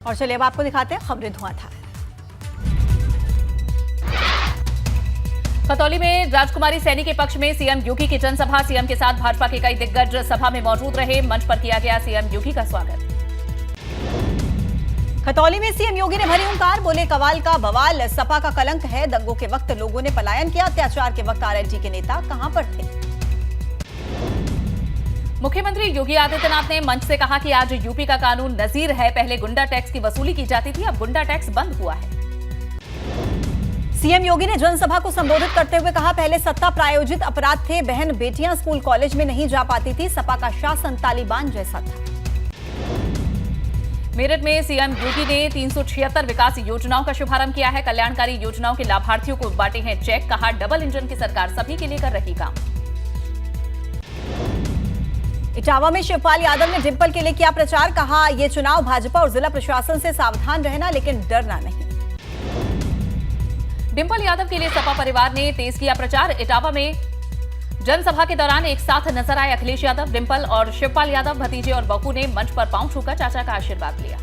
और चलिए अब आपको दिखाते हैं खबरें धुआंधार। खतौली में राजकुमारी सैनी के पक्ष में सीएम योगी की जनसभा। सीएम के साथ भाजपा के कई दिग्गज सभा में मौजूद रहे। मंच पर किया गया सीएम योगी का स्वागत। खतौली में सीएम योगी ने भरी हुंकार, बोले कवाल का बवाल सपा का कलंक है। दंगों के वक्त लोगों ने पलायन किया, अत्याचार के वक्त आरएलडी के नेता कहां पर थे। मुख्यमंत्री योगी आदित्यनाथ ने मंच से कहा कि आज यूपी का कानून नजीर है। पहले गुंडा टैक्स की वसूली की जाती थी, अब गुंडा टैक्स बंद हुआ है। सीएम योगी ने जनसभा को संबोधित करते हुए कहा, पहले सत्ता प्रायोजित अपराध थे। बहन बेटियां स्कूल कॉलेज में नहीं जा पाती थी। सपा का शासन तालिबान जैसा था। मेरठ में सीएम योगी ने 376 विकास योजनाओं का शुभारंभ किया है। कल्याणकारी योजनाओं के लाभार्थियों को बांटे हैं चेक। कहा, डबल इंजन की सरकार सभी के लिए कर रही काम। इटावा में शिवपाल यादव ने डिंपल के लिए किया प्रचार। कहा, यह चुनाव भाजपा और जिला प्रशासन से सावधान रहना, लेकिन डरना नहीं। डिंपल यादव के लिए सपा परिवार ने तेज किया प्रचार। इटावा में जनसभा के दौरान एक साथ नजर आए अखिलेश यादव, डिंपल और शिवपाल यादव। भतीजे और बहू ने मंच पर पांव छूकर चाचा का आशीर्वाद लिया।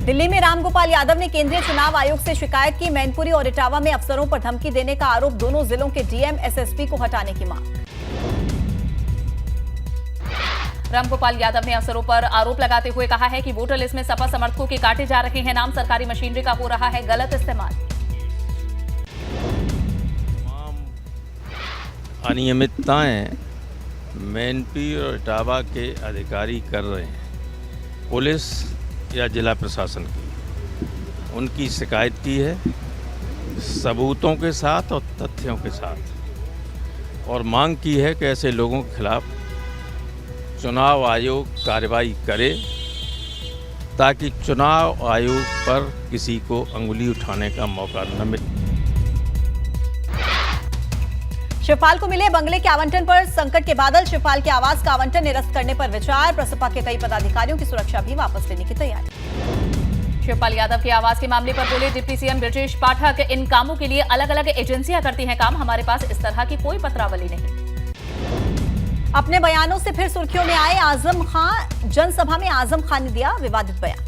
दिल्ली में रामगोपाल यादव ने केंद्रीय चुनाव आयोग से शिकायत की। मैनपुरी और इटावा में अफसरों पर धमकी देने का आरोप। दोनों जिलों के डीएम एसएसपी को हटाने की मांग। रामगोपाल यादव ने अफसरों पर आरोप लगाते हुए कहा है कि वोटर लिस्ट में सपा समर्थकों के काटे जा रहे हैं नाम। सरकारी मशीनरी का हो रहा है गलत इस्तेमाल। अनियमितताएं मैनपुरी और इटावा के अधिकारी कर रहे हैं। पुलिस या जिला प्रशासन की उनकी शिकायत की है, सबूतों के साथ और तथ्यों के साथ, और मांग की है कि ऐसे लोगों के खिलाफ चुनाव आयोग कार्रवाई करे ताकि चुनाव आयोग पर किसी को अंगुली उठाने का मौका न मिले। शिवपाल को मिले बंगले के आवंटन पर संकट के बादल। शिवपाल के आवास का आवंटन निरस्त करने पर विचार। प्रसपा के कई पदाधिकारियों की सुरक्षा भी वापस लेने की तैयारी। शिवपाल यादव के आवास के मामले पर बोले डिप्टी सीएम ब्रजेश पाठक, इन कामों के लिए अलग अलग एजेंसियां करती हैं काम। हमारे पास इस तरह की कोई पत्रावली नहीं। अपने बयानों से फिर सुर्खियों में आए आजम खान। जनसभा में आजम खान ने दिया विवादित बयान।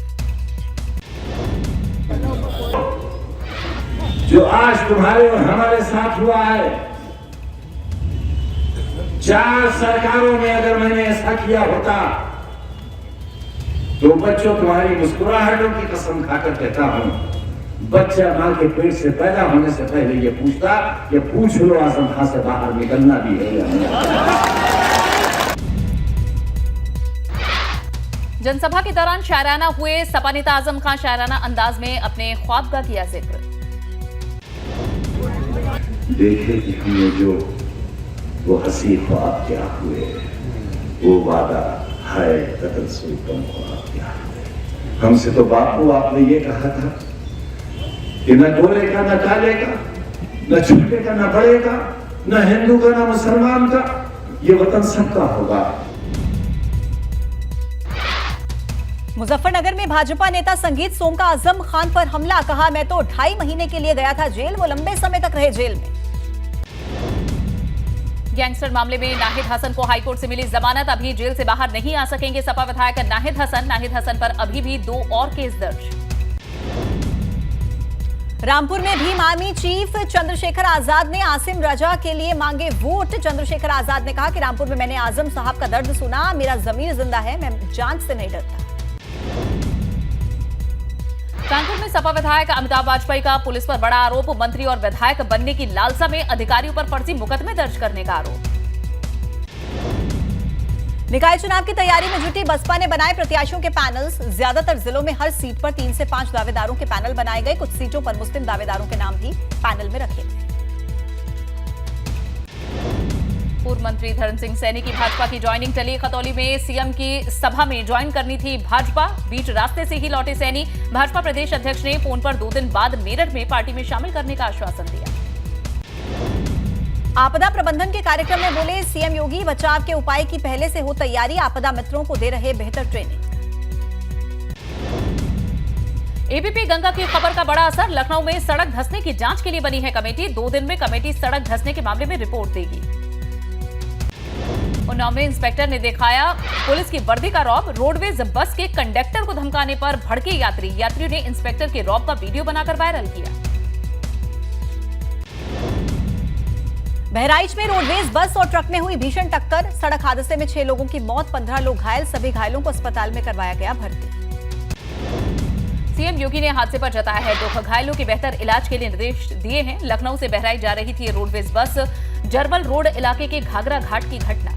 जो आज तुम्हारे और हमारे साथ हुआ है, 4 सरकारों में अगर मैंने ऐसा किया होता तो बच्चों तुम्हारी मुस्कुराहटों की कसम खाकर कहता हूं, बच्चा मां के पेट से पैदा होने से पहले ये पूछता, ये पूछ लो आजम खान से बाहर निकलना भी है या नहीं। जनसभा के दौरान शायराना हुए सपा नेता आजम खान। शायराना अंदाज में अपने ख्वाब का किया जिक्र। देखे कि हमने जो वो हंसी ख्वाब क्या हुए, वो वादा है कतल सुल्तान ख्वाब क्या हुए। हमसे तो बापू आपने ये कहा था कि न गोरे का न काले का, न छोटे का न बड़े का, न हिंदू का न मुसलमान का, ये वतन सबका होगा। मुजफ्फरनगर में भाजपा नेता संगीत सोम का आजम खान पर हमला। कहा, मैं तो 2.5 महीने के लिए गया था जेल, वो लंबे समय तक रहे जेल में। गैंगस्टर मामले में नाहिद हसन को हाईकोर्ट से मिली जमानत। अभी जेल से बाहर नहीं आ सकेंगे सपा विधायक नाहिद हसन। नाहिद हसन पर अभी भी 2 और केस दर्ज। रामपुर में भीम आर्मी चीफ चंद्रशेखर आजाद ने आसिम रजा के लिए मांगे वोट। चंद्रशेखर आजाद ने कहा कि रामपुर में मैंने आजम साहब का दर्द सुना, मेरा जमीर जिंदा है, मैं जांच से नहीं डरता। कानपुर में सपा विधायक अमिताभ वाजपेयी का पुलिस पर बड़ा आरोप। मंत्री और विधायक बनने की लालसा में अधिकारियों पर फर्जी मुकदमे दर्ज करने का आरोप। निकाय चुनाव की तैयारी में जुटी बसपा ने बनाए प्रत्याशियों के पैनल्स। ज्यादातर जिलों में हर सीट पर 3 से 5 दावेदारों के पैनल बनाए गए। कुछ सीटों पर मुस्लिम दावेदारों के नाम भी पैनल में रखे गए। पूर्व मंत्री धर्म सिंह सैनी की भाजपा की ज्वाइनिंग टली। खतौली में सीएम की सभा में ज्वाइन करनी थी भाजपा, बीच रास्ते से ही लौटे सैनी। भाजपा प्रदेश अध्यक्ष ने फोन पर 2 दिन बाद मेरठ में पार्टी में शामिल करने का आश्वासन दिया। आपदा प्रबंधन के कार्यक्रम में बोले सीएम योगी, बचाव के उपाय की पहले से हो तैयारी। आपदा मित्रों को दे रहे बेहतर ट्रेनिंग। एबीपी गंगा की खबर का बड़ा असर। लखनऊ में सड़क धंसने की जांच के लिए बनी है कमेटी। 2 दिन में कमेटी सड़क धंसने के मामले में रिपोर्ट देगी। उन्नाव में इंस्पेक्टर ने दिखाया पुलिस की वर्दी का रौब। रोडवेज बस के कंडक्टर को धमकाने पर भड़के यात्रियों ने इंस्पेक्टर के रौब का वीडियो बनाकर वायरल किया। बहराइच में रोडवेज बस और ट्रक में हुई भीषण टक्कर। सड़क हादसे में 6 लोगों की मौत, 15 लोग घायल। सभी घायलों को अस्पताल में करवाया गया भर्ती। सीएम योगी ने हादसे पर जताया है दुख। घायलों के बेहतर इलाज के लिए निर्देश दिए हैं। लखनऊ से बहराइच जा रही थी रोडवेज बस। जरवल रोड इलाके के घाघरा घाट की घटना।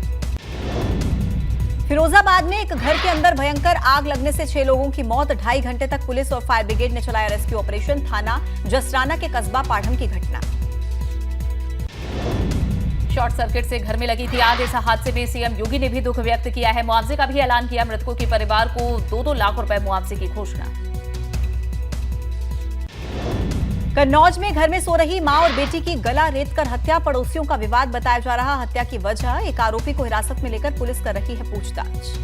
फिरोजाबाद में एक घर के अंदर भयंकर आग लगने से 6 लोगों की मौत। 2.5 घंटे तक पुलिस और फायर ब्रिगेड ने चलाया रेस्क्यू ऑपरेशन। थाना जसराना के कस्बा पाढ़म की घटना। शॉर्ट सर्किट से घर में लगी थी आग। इस हादसे में सीएम योगी ने भी दुख व्यक्त किया है। मुआवजे का भी ऐलान किया। मृतकों के परिवार को 2-2 लाख रुपए मुआवजे की घोषणा। कन्नौज में घर में सो रही मां और बेटी की गला रेतकर हत्या। पड़ोसियों का विवाद बताया जा रहा हत्या की वजह। एक आरोपी को हिरासत में लेकर पुलिस कर रही है पूछताछ।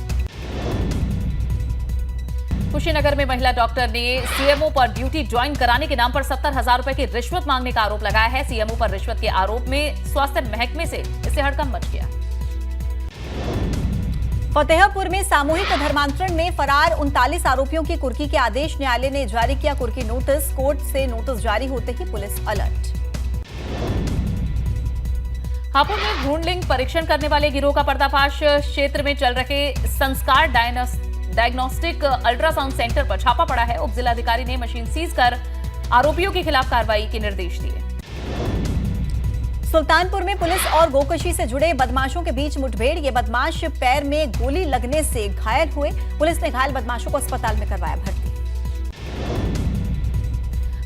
कुशीनगर में महिला डॉक्टर ने सीएमओ पर ड्यूटी ज्वाइन कराने के नाम पर 70,000 रुपए की रिश्वत मांगने का आरोप लगाया है। सीएमओ पर रिश्वत के आरोप में स्वास्थ्य महकमे से इससे हड़कंप मच गया। फतेहपुर में सामूहिक धर्मांतरण में फरार 39 आरोपियों की कुर्की के आदेश। न्यायालय ने जारी किया कुर्की नोटिस। कोर्ट से नोटिस जारी होते ही पुलिस अलर्ट। हापुड़ में भ्रूण लिंग परीक्षण करने वाले गिरोह का पर्दाफाश। क्षेत्र में चल रहे संस्कार डायग्नोस्टिक अल्ट्रासाउंड सेंटर पर छापा पड़ा है। उप जिलाधिकारी ने मशीन सीज कर आरोपियों के खिलाफ कार्रवाई के निर्देश दिए। सुल्तानपुर में पुलिस और गोकशी से जुड़े बदमाशों के बीच मुठभेड़। ये बदमाश पैर में गोली लगने से घायल हुए। पुलिस ने घायल बदमाशों को अस्पताल में करवाया भर्ती।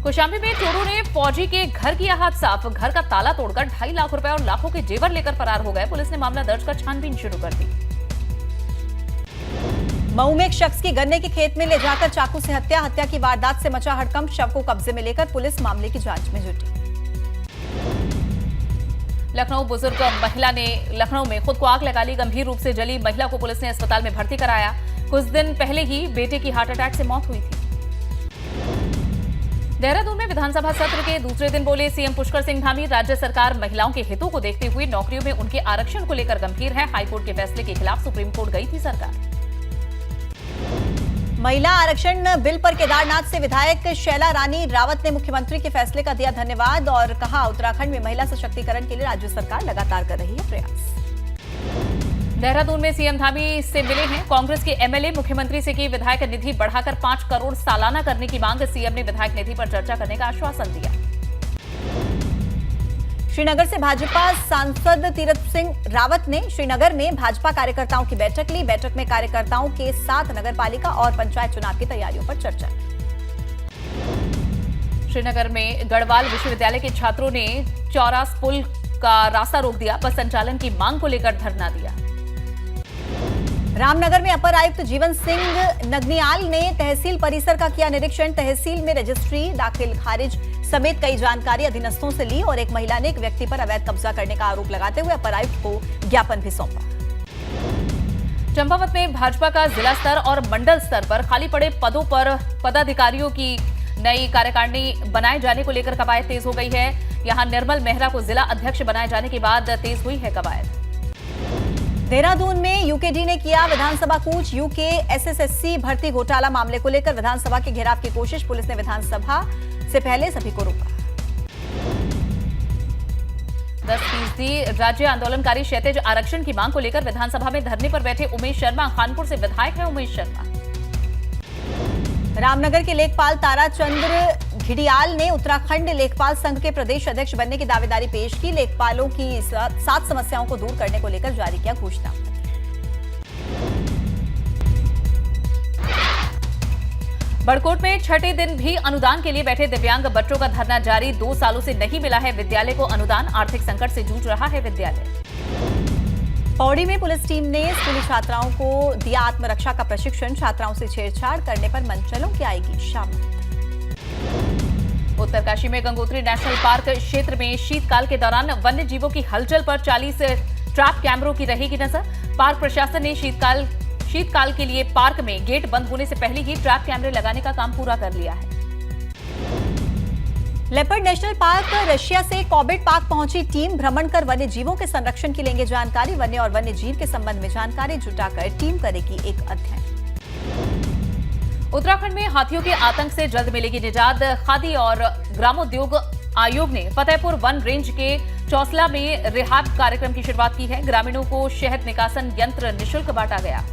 कौशाम्बी में चोरों ने फौजी के घर किया हाथ साफ। घर का ताला तोड़कर 2.5 लाख रुपए और लाखों के जेवर लेकर फरार हो गए। पुलिस ने मामला दर्ज कर छानबीन शुरू कर दी। मऊ में एक शख्स की गन्ने के खेत में ले जाकर चाकू से हत्या। हत्या की वारदात से मचा हड़कंप। शव को कब्जे में लेकर पुलिस मामले की जांच में जुटी। लखनऊ बुजुर्ग महिला ने लखनऊ में खुद को आग लगा ली। गंभीर रूप से जली महिला को पुलिस ने अस्पताल में भर्ती कराया। कुछ दिन पहले ही बेटे की हार्ट अटैक से मौत हुई थी। देहरादून में विधानसभा सत्र के दूसरे दिन बोले सीएम पुष्कर सिंह धामी। राज्य सरकार महिलाओं के हितों को देखते हुए नौकरियों में उनके आरक्षण को लेकर गंभीर है। हाईकोर्ट के फैसले के खिलाफ सुप्रीम कोर्ट गई थी सरकार। महिला आरक्षण बिल पर केदारनाथ से विधायक शैला रानी रावत ने मुख्यमंत्री के फैसले का दिया धन्यवाद और कहा उत्तराखंड में महिला सशक्तिकरण के लिए राज्य सरकार लगातार कर रही है प्रयास। देहरादून में सीएम धामी से मिले हैं कांग्रेस के एमएलए। मुख्यमंत्री से की विधायक निधि बढ़ाकर 5 करोड़ सालाना करने की मांग। सीएम ने विधायक निधि पर चर्चा करने का आश्वासन दिया। श्रीनगर से भाजपा सांसद तीरथ सिंह रावत ने श्रीनगर में भाजपा कार्यकर्ताओं की बैठक ली। बैठक में कार्यकर्ताओं के साथ नगरपालिका और पंचायत चुनाव की तैयारियों पर चर्चा की। श्रीनगर में गढ़वाल विश्वविद्यालय के छात्रों ने चौरास पुल का रास्ता रोक दिया। बस संचालन की मांग को लेकर धरना दिया। रामनगर में अपर आयुक्त जीवन सिंह नगनियाल ने तहसील परिसर का किया निरीक्षण। तहसील में रजिस्ट्री दाखिल खारिज समेत कई जानकारी अधीनस्थों से ली और एक महिला ने एक व्यक्ति पर अवैध कब्जा करने का आरोप लगाते हुए अपर आयुक्त को ज्ञापन भी सौंपा। चंपावत में भाजपा का जिला स्तर और मंडल स्तर पर खाली पड़े पदों पर पदाधिकारियों की नई कार्यकारिणी बनाए जाने को लेकर कवायद तेज हो गई है। यहां निर्मल मेहरा को जिला अध्यक्ष बनाए जाने के बाद तेज हुई है कवायद। देहरादून में यूकेडी ने किया विधानसभा कूच। यूके एसएसएससी भर्ती घोटाला मामले को लेकर विधानसभा के घेराव की कोशिश। पुलिस ने विधानसभा से पहले सभी को रोका। 10% राज्य आंदोलनकारी क्षैतिज आरक्षण की मांग को लेकर विधानसभा में धरने पर बैठे उमेश शर्मा। खानपुर से विधायक है उमेश शर्मा। रामनगर के लेखपाल ताराचंद्र घिडियाल ने उत्तराखंड लेखपाल संघ के प्रदेश अध्यक्ष बनने की दावेदारी पेश की। लेखपालों की 7 समस्याओं को दूर करने को लेकर जारी किया घोषणा। बड़कोट में छठे दिन भी अनुदान के लिए बैठे दिव्यांग बच्चों का धरना जारी। 2 सालों से नहीं मिला है विद्यालय को अनुदान। आर्थिक संकट से जूझ रहा है विद्यालय। पौड़ी में पुलिस टीम ने स्कूली छात्राओं को दिया आत्मरक्षा का प्रशिक्षण। छात्राओं से छेड़छाड़ करने पर मनचलों की आएगी शामिल। उत्तरकाशी में गंगोत्री नेशनल पार्क क्षेत्र में शीतकाल के दौरान वन्य जीवों की हलचल पर 40 ट्रैप कैमरों की रहेगी नजर। पार्क प्रशासन ने शीतकाल के लिए पार्क में गेट बंद होने से पहले ही ट्रैप कैमरे लगाने का काम पूरा कर लिया है। लेपर्ड नेशनल पार्क रशिया से कॉर्बेट पार्क पहुंची टीम भ्रमण कर वन्य जीवों के संरक्षण की लेंगे जानकारी। वन्य और वन्य जीव के संबंध में जानकारी जुटाकर टीम करेगी एक अध्ययन। उत्तराखंड में हाथियों के आतंक से जल्द मिलेगी निजात। खादी और ग्रामोद्योग आयोग ने फतेहपुर वन रेंज के चौसला में रिहाब कार्यक्रम की शुरुआत की है। ग्रामीणों को शहद निकासन यंत्र निःशुल्क बांटा गया।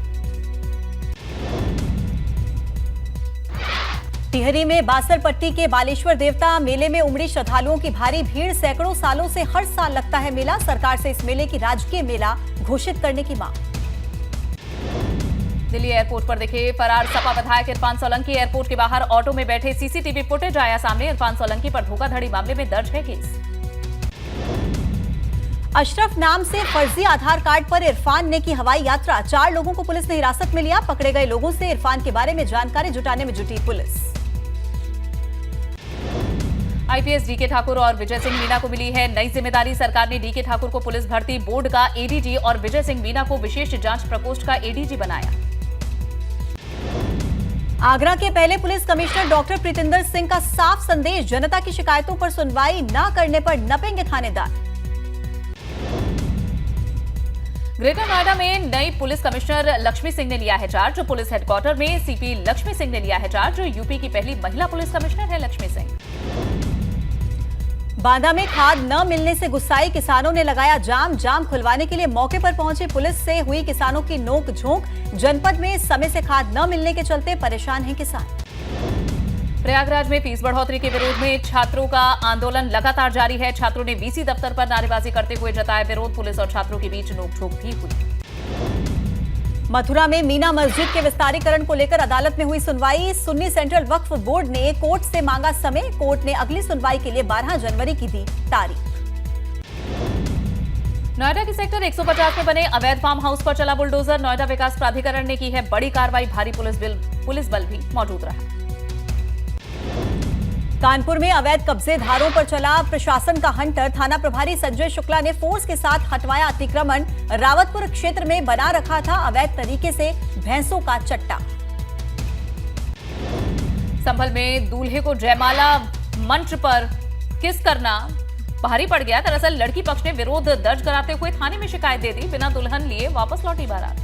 टिहरी में बासरपट्टी के बालेश्वर देवता मेले में उमड़ी श्रद्धालुओं की भारी भीड़। सैकड़ों सालों से हर साल लगता है मेला। सरकार से इस मेले की राजकीय मेला घोषित करने की मांग। दिल्ली एयरपोर्ट पर दिखे फरार सपा विधायक इरफान सोलंकी। एयरपोर्ट के बाहर ऑटो में बैठे सीसीटीवी फुटेज आया सामने। इरफान सोलंकी पर धोखाधड़ी मामले में दर्ज है केस। अशरफ नाम से फर्जी आधार कार्ड पर इरफान ने की हवाई यात्रा। 4 लोगों को पुलिस ने हिरासत में लिया। पकड़े गए लोगों से इरफान के बारे में जानकारी जुटाने में जुटी पुलिस। आईपीएस डीके ठाकुर और विजय सिंह मीना को मिली है नई जिम्मेदारी। सरकार ने डीके ठाकुर को पुलिस भर्ती बोर्ड का एडीजी और विजय सिंह मीना को विशेष जांच प्रकोष्ठ का एडीजी बनाया। आगरा के पहले police commissioner doctor Pritinder Singh का साफ संदेश। जनता की शिकायतों पर सुनवाई न करने पर नपेंगे थानेदार। ग्रेटर नोएडा में नई पुलिस कमिश्नर लक्ष्मी सिंह ने लिया है चार्ज। पुलिस हेडक्वार्टर में सीपी लक्ष्मी सिंह ने लिया है चार्ज। यूपी की पहली महिला पुलिस कमिश्नर है लक्ष्मी सिंह। बांदा में खाद न मिलने से गुस्साए किसानों ने लगाया जाम खुलवाने के लिए मौके पर पहुंची पुलिस से हुई किसानों की नोक झोंक। जनपद में समय से खाद न मिलने के चलते परेशान हैं किसान। प्रयागराज में फीस बढ़ोतरी के विरोध में छात्रों का आंदोलन लगातार जारी है। छात्रों ने वीसी दफ्तर पर नारेबाजी करते हुए जताया विरोध। पुलिस और छात्रों के बीच नोकझोंक भी हुई। मथुरा में मीना मस्जिद के विस्तारीकरण को लेकर अदालत में हुई सुनवाई। सुन्नी सेंट्रल वक्फ बोर्ड ने कोर्ट से मांगा समय। कोर्ट ने अगली सुनवाई के लिए 12 जनवरी की दी तारीख। नोएडा के सेक्टर 150 में बने अवैध फार्म हाउस पर चला बुलडोजर। नोएडा विकास प्राधिकरण ने की है बड़ी कार्रवाई। भारी पुलिस बल भी मौजूद रहा। कानपुर में अवैध कब्जेदारों पर चला प्रशासन का हंटर। थाना प्रभारी संजय शुक्ला ने फोर्स के साथ हटवाया अतिक्रमण। रावतपुर क्षेत्र में बना रखा था अवैध तरीके से भैंसों का चट्टा। संभल में दूल्हे को जयमाला मंच पर किस करना भारी पड़ गया। दरअसल लड़की पक्ष ने विरोध दर्ज कराते हुए थाने में शिकायत दे दी। बिना दुल्हन लिए वापस लौटी बारात।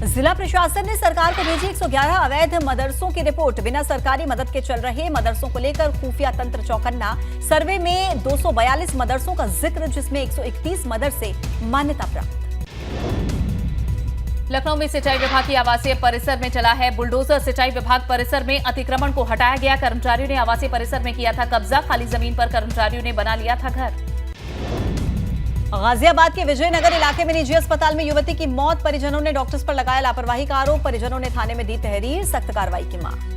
जिला प्रशासन ने सरकार को भेजी 111 अवैध मदरसों की रिपोर्ट। बिना सरकारी मदद के चल रहे मदरसों को लेकर खुफिया तंत्र चौकन्ना। सर्वे में 242 मदरसों का जिक्र, जिसमें 131 मदरसे मान्यता प्राप्त। लखनऊ में सिंचाई विभाग की आवासीय परिसर में चला है बुलडोजर। सिंचाई विभाग परिसर में अतिक्रमण को हटाया गया। कर्मचारियों ने आवासीय परिसर में किया था कब्जा। खाली जमीन पर कर्मचारियों ने बना लिया था घर। गाजियाबाद के विजयनगर इलाके में निजी अस्पताल में युवती की मौत। परिजनों ने डॉक्टर्स पर लगाया लापरवाही का आरोप। परिजनों ने थाने में दी तहरीर। सख्त कार्रवाई की मांग।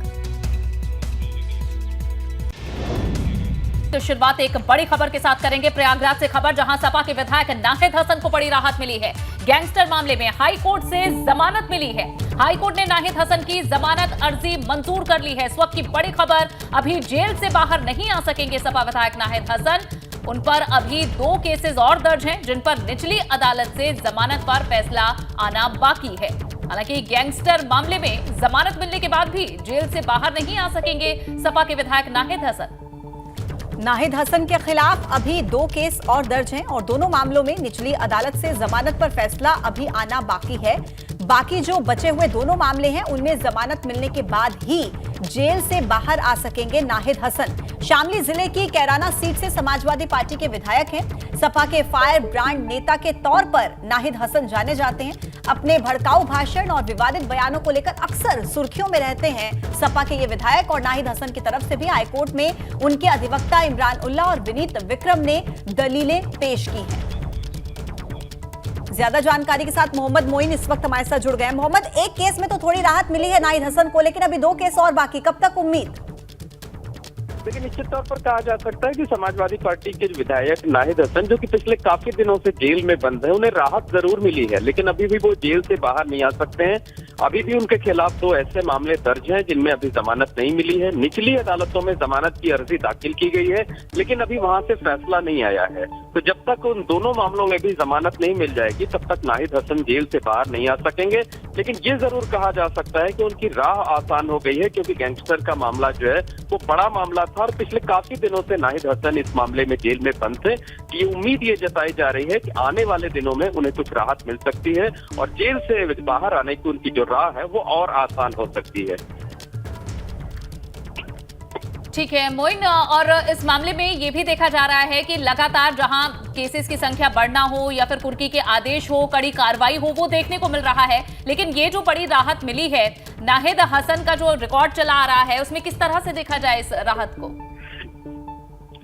तो शुरुआत एक बड़ी खबर के साथ करेंगे प्रयागराज से। खबर जहां सपा के विधायक नाहिद हसन को बड़ी राहत मिली है। गैंगस्टर मामले में हाई कोर्ट से जमानत मिली है। हाई कोर्ट ने नाहिद हसन की जमानत अर्जी मंजूर कर ली है। इस वक्त की बड़ी खबर, अभी जेल से बाहर नहीं आ सकेंगे सपा विधायक नाहिद हसन। उन पर अभी 2 केसेस और दर्ज हैं, जिन पर निचली अदालत से जमानत पर फैसला आना बाकी है। हालांकि गैंगस्टर मामले में जमानत मिलने के बाद भी जेल से बाहर नहीं आ सकेंगे सपा के विधायक नाहिद हसन। नाहिद हसन के खिलाफ अभी 2 केस और दर्ज हैं और दोनों मामलों में निचली अदालत से जमानत पर फैसला अभी आना बाकी है। बाकी जो बचे हुए दोनों मामले हैं उनमें जमानत मिलने के बाद ही जेल से बाहर आ सकेंगे नाहिद हसन। शामली जिले की कैराना सीट से समाजवादी पार्टी के विधायक हैं। सपा के फायर ब्रांड नेता के तौर पर नाहिद हसन जाने जाते हैं। अपने भड़काऊ भाषण और विवादित बयानों को लेकर अक्सर सुर्खियों में रहते हैं सपा के ये विधायक। और नाहिद हसन की तरफ से भी हाईकोर्ट में उनके अधिवक्ता इमरान उल्ला और विनीत विक्रम ने दलीलें पेश की हैं। ज्यादा जानकारी के साथ मोहम्मद मोइन इस वक्त हमारे साथ जुड़ गए हैं। मोहम्मद, एक केस में तो थोड़ी राहत मिली है नाहिद हसन को, लेकिन अभी 2 केस और बाकी, कब तक उम्मीद? देखिए, निश्चित तौर पर कहा जा सकता है कि समाजवादी पार्टी के विधायक नाहिद हसन, जो कि पिछले काफी दिनों से जेल में बंद है, उन्हें राहत जरूर मिली है, लेकिन अभी भी वो जेल से बाहर नहीं आ सकते हैं। अभी भी उनके खिलाफ 2 ऐसे मामले दर्ज हैं जिनमें अभी जमानत नहीं मिली है। निचली अदालतों में जमानत की अर्जी दाखिल की गई है, लेकिन अभी वहां से फैसला नहीं आया है। तो जब तक उन दोनों मामलों में भी जमानत नहीं मिल जाएगी, तब तक नाहिद हसन जेल से बाहर नहीं आ सकेंगे। लेकिन ये जरूर कहा जा सकता है कि उनकी राह आसान हो गई है, क्योंकि गैंगस्टर का मामला जो है वो बड़ा मामला था और पिछले काफी दिनों से नाहिद हसन इस मामले में जेल में बंद थे। ये उम्मीद ये जताई जा रही है कि आने वाले दिनों में उन्हें कुछ राहत मिल सकती है और जेल से बाहर आने की उनकी जो राह है वो और आसान हो सकती है। ठीक है मोइन, और इस मामले में ये भी देखा जा रहा है कि लगातार जहां केसेस की संख्या बढ़ना हो या फिर कुर्की के आदेश हो, कड़ी कार्रवाई हो, वो देखने को मिल रहा है। लेकिन ये जो बड़ी राहत मिली है, नाहिद हसन का जो रिकॉर्ड चला आ रहा है, उसमें किस तरह से देखा जाए इस राहत को?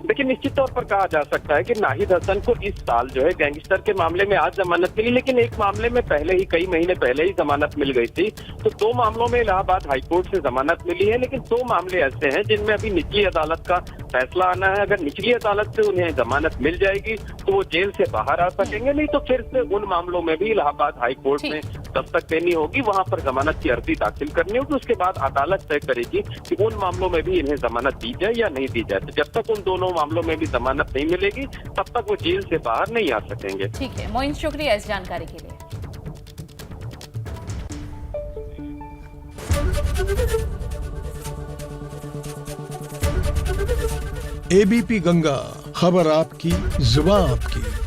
देखिए, निश्चित तौर पर कहा जा सकता है कि नाहिद हसन को इस साल जो है गैंगस्टर के मामले में आज जमानत मिली, लेकिन एक मामले में पहले ही, कई महीने पहले ही जमानत मिल गई थी। तो 2 मामलों में इलाहाबाद हाईकोर्ट से जमानत मिली है, लेकिन 2 मामले ऐसे हैं जिनमें अभी निचली अदालत का फैसला आना है। अगर निचली अदालत से उन्हें जमानत मिल जाएगी तो वो जेल से बाहर आ सकेंगे, नहीं तो फिर से उन मामलों में भी इलाहाबाद हाईकोर्ट में दस्तक देनी होगी, वहां पर जमानत की अर्जी दाखिल करनी होगी। उसके बाद अदालत तय करेगी कि उन मामलों में भी इन्हें जमानत दी जाए या नहीं दी जाए। तो जब तक उन दोनों मामलों में भी जमानत नहीं मिलेगी, तब तक वो जेल से बाहर नहीं आ सकेंगे। ठीक है मोइन, शुक्रिया इस जानकारी के लिए। एबीपी गंगा, खबर आपकी, जुबान आपकी।